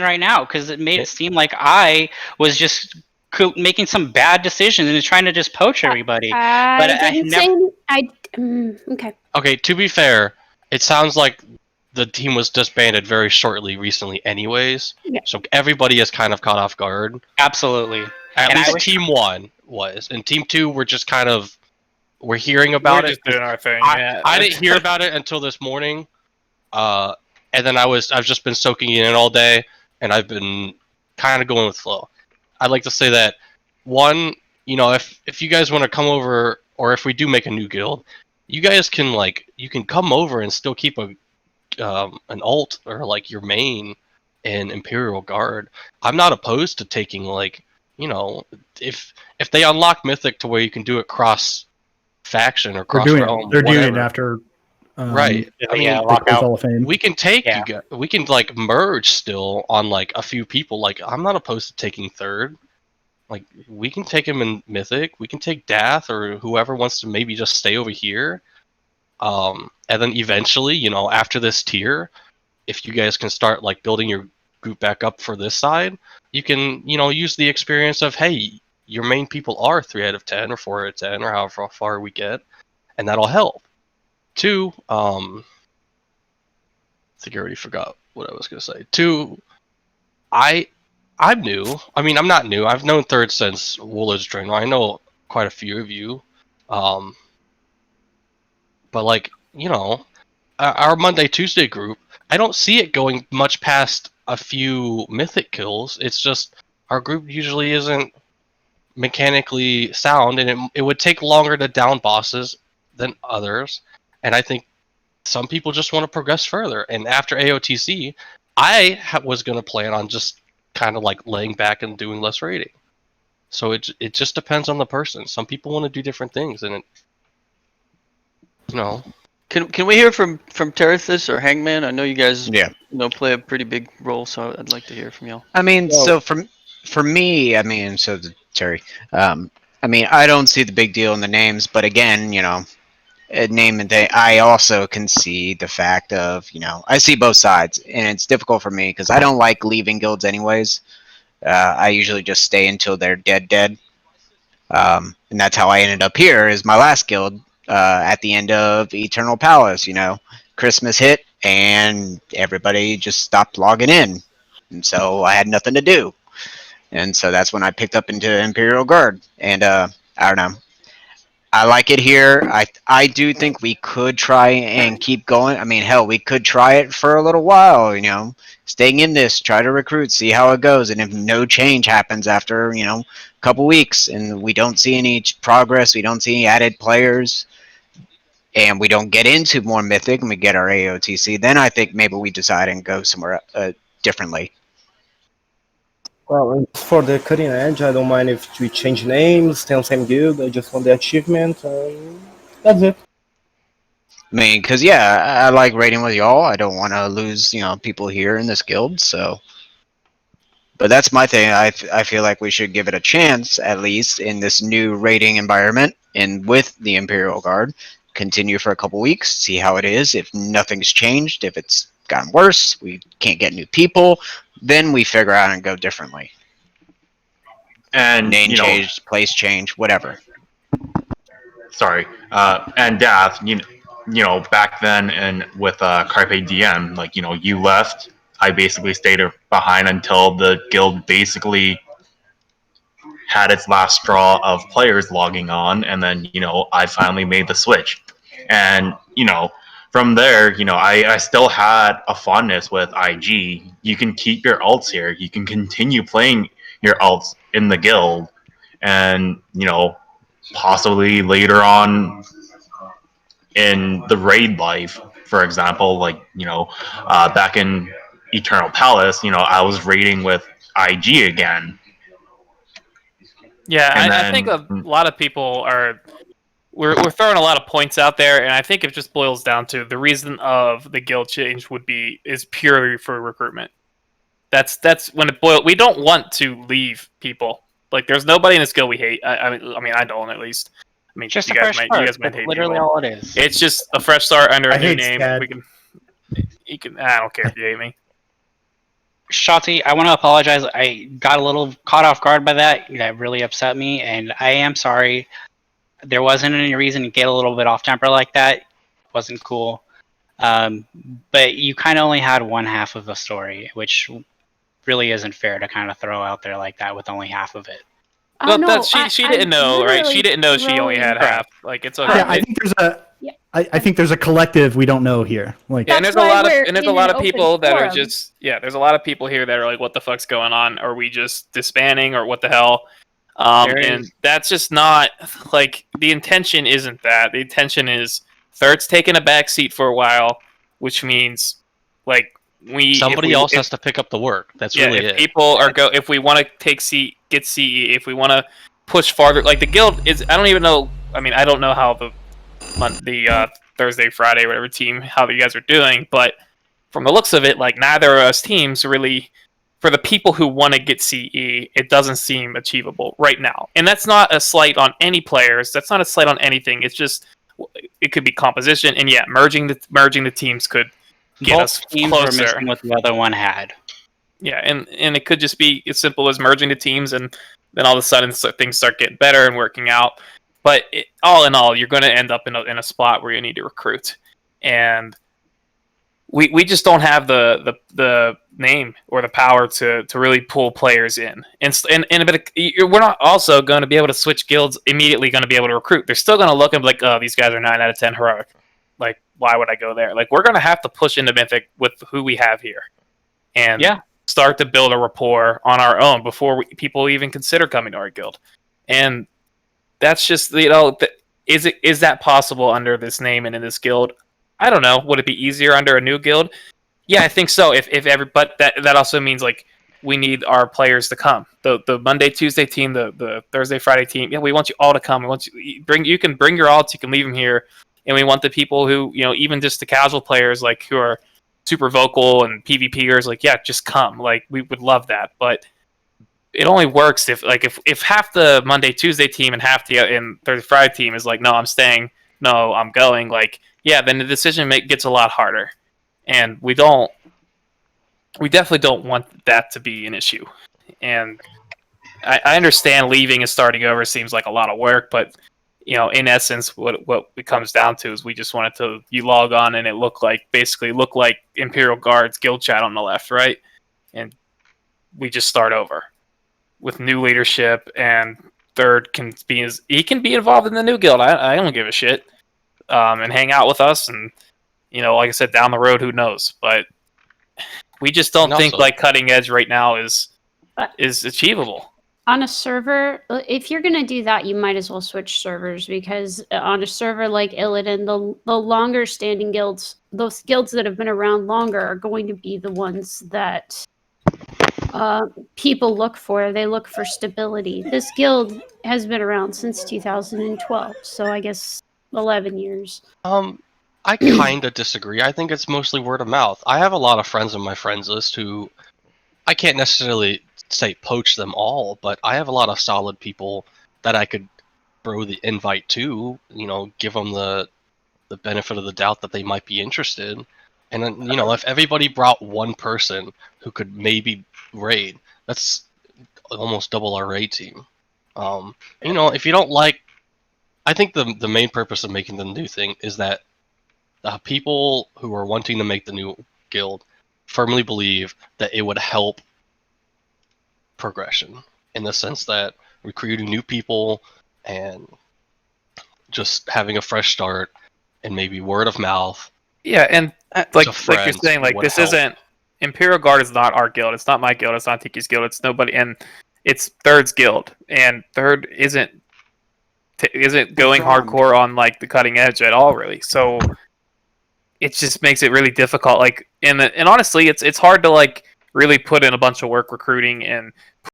right now because it made it seem like I was just making some bad decisions and trying to just poach everybody. But I I didn't never. say. Okay. Okay, to be fair, it sounds like the team was disbanded very shortly recently, anyways. Yeah. So everybody is kind of caught off guard. Absolutely. At And I least was. Team 1 was, and Team 2 were just kind of we're hearing We're about it. just doing our thing. I didn't hear about it until this morning, and then I've just been soaking it in all day, and I've been kind of going with flow. I'd like to say that one, if you guys want to come over, or if we do make a new guild, you guys can you can come over and still keep an alt or like your main in Imperial Guard. I'm not opposed to taking if they unlock Mythic to where you can do it cross faction or cross realm. They're doing it whatever. after. Right. I mean, Bitcoin's Hall of Fame. we can take Yeah. we can merge still on a few people. Like, I'm not opposed to taking third. Like, we can take him in Mythic. We can take Dath or whoever wants to maybe just stay over here. And then eventually, after this tier, if you guys can start building your group back up for this side, you can use the experience of, hey, your main people are 3 out of 10 or 4 out of 10 or however far we get, and that'll help. 2, I think I already forgot what I was gonna say. 2, I'm new. I mean, I'm not new. I've known Third since Woolers Journal. I know quite a few of you. But our Monday Tuesday group, I don't see it going much past a few mythic kills. It's just our group usually isn't mechanically sound, and it would take longer to down bosses than others. And I think some people just want to progress further. And after AOTC, I was going to plan on just kind of laying back and doing less raiding. So it just depends on the person. Some people want to do different things, and Can we hear from Terithus or Hangman? I know you guys play a pretty big role, so I'd like to hear from y'all. I mean, so for me, I mean, so Terry, I mean, I don't see the big deal in the names, but again, name and thing, I also can see the fact of, I see both sides, and it's difficult for me because I don't like leaving guilds anyways. I usually just stay until they're dead. And that's how I ended up here, is my last guild at the end of Eternal Palace. Christmas hit, and everybody just stopped logging in. And so I had nothing to do. And so that's when I picked up into Imperial Guard. And I don't know. I like it here. I do think we could try and keep going. I mean, hell, we could try it for a little while, staying in this, try to recruit, see how it goes. And if no change happens after, a couple weeks and we don't see any progress, we don't see any added players, and we don't get into more Mythic and we get our AOTC, then I think maybe we decide and go somewhere differently. Well, and for the cutting edge, I don't mind if we change names, stay on same guild. I just want the achievement. That's it. I mean, because I like raiding with y'all. I don't want to lose, people here in this guild. So, but that's my thing. I feel like we should give it a chance, at least in this new raiding environment, and with the Imperial Guard, continue for a couple weeks, see how it is. If nothing's changed, if it's gotten worse, we can't get new people, then we figure out and go differently. And name change, place change, whatever. Sorry, and Dath, back then and with Carpe Diem, you left. I basically stayed behind until the guild basically had its last straw of players logging on, and then I finally made the switch, and from there, I still had a fondness with IG. You can keep your alts here. You can continue playing your alts in the guild, and possibly later on in the raid life, for example, back in Eternal Palace, I was raiding with IG again. Yeah, I think a lot of people are. We're throwing a lot of points out there, and I think it just boils down to the reason of the guild change is purely for recruitment. That's when it boils. We don't want to leave people. There's nobody in this guild we hate. I mean, I don't at least. I mean, just you a guys fresh might start. hate Literally people. all it is. It's just a fresh start under a new name. Scad. You can. I don't care if you hate me. Shotzi, I want to apologize. I got a little caught off guard by that. That really upset me, and I am sorry. There wasn't any reason to get a little bit off temper like that. It wasn't cool. But you kind of only had one half of the story, which really isn't fair to kind of throw out there like that with only half of it. Well, no, she didn't know, right? She didn't know she only had Right. half. Like, it's okay. Yeah, I think there's a. I think there's a collective we don't know here. Like, Yeah, and That's there's a why lot of we're and there's a in lot an of people open that are forum. just there's a lot of people here that are like, what the fuck's going on? Are we just disbanding or what the hell? There And is- that's just not like the intention isn't that. The intention is Third's taking a back seat for a while, which means like Somebody else has to pick up the work. That's really if it. people are if we want to get CE, if we want to push farther, like the guild is. I don't even know. I mean, I don't know how the Thursday, Friday, whatever team, how you guys are doing, but from the looks of it, like neither of us teams really, for the people who want to get CE, it doesn't seem achievable right now. And that's not a slight on any players. That's not a slight on anything. It's just it could be composition, and yeah, merging the teams could get us Both teams were closer. missing what the other one had. Yeah, and it could just be as simple as merging the teams, and then all of a sudden things start getting better and working out. But all in all, you're going to end up in a spot where you need to recruit, and we just don't have the name or the power to really pull players in. And a bit we're not also going to be able to switch guilds immediately. Going to be able to recruit. They're still going to look and be like, oh, these guys are 9 out of 10 heroic. Like, why would I go there? Like, we're going to have to push into Mythic with who we have here, and start to build a rapport on our own before people even consider coming to our guild. And that's just, is that possible under this name and in this guild? I don't know. Would it be easier under a new guild? Yeah, I think so. But that also means like we need our players to come. The Monday, Tuesday team, the Thursday, Friday team. Yeah, we want you all to come. We want you can bring your alts. You can leave them here, and we want the people who even just the casual players like who are super vocal and PvPers. Like, yeah, just come. Like, we would love that, but it only works if half the Monday, Tuesday team and half the Thursday, Friday team is like, no, I'm staying. No, I'm going. Like, yeah, then the decision gets a lot harder, and we definitely don't want that to be an issue. And I understand leaving and starting over seems like a lot of work, but in essence, what it comes down to is we just wanted you log on and it basically look like Imperial Guard's guild chat on the left, right? And we just start over with new leadership, and Third can be involved in the new guild. I don't give a shit. And hang out with us, and like I said, down the road, who knows? But we just don't think like cutting edge right now is achievable. On a server, if you're going to do that, you might as well switch servers, because on a server like Illidan, the longer standing guilds, those guilds that have been around longer, are going to be the ones that people look for. They look for stability. This guild has been around since 2012, so I guess 11 years. I kind of disagree. I think it's mostly word of mouth. I have a lot of friends on my friends list who I can't necessarily say poach them all, but I have a lot of solid people that I could throw the invite to, give them the benefit of the doubt that they might be interested. And then, if everybody brought one person who could maybe raid, that's almost double our raid team. If you don't like, I think the main purpose of making the new thing is that the people who are wanting to make the new guild firmly believe that it would help progression, in the sense that recruiting new people and just having a fresh start and maybe word of mouth. Yeah, and like you're friends saying, like would this help. isn't Imperial Guard is not our guild. It's not my guild. It's not Tiki's guild. It's nobody, and it's Third's guild, and Third isn't going hardcore on like the cutting edge at all, really. So it just makes it really difficult. Like, and honestly, it's hard to like really put in a bunch of work recruiting and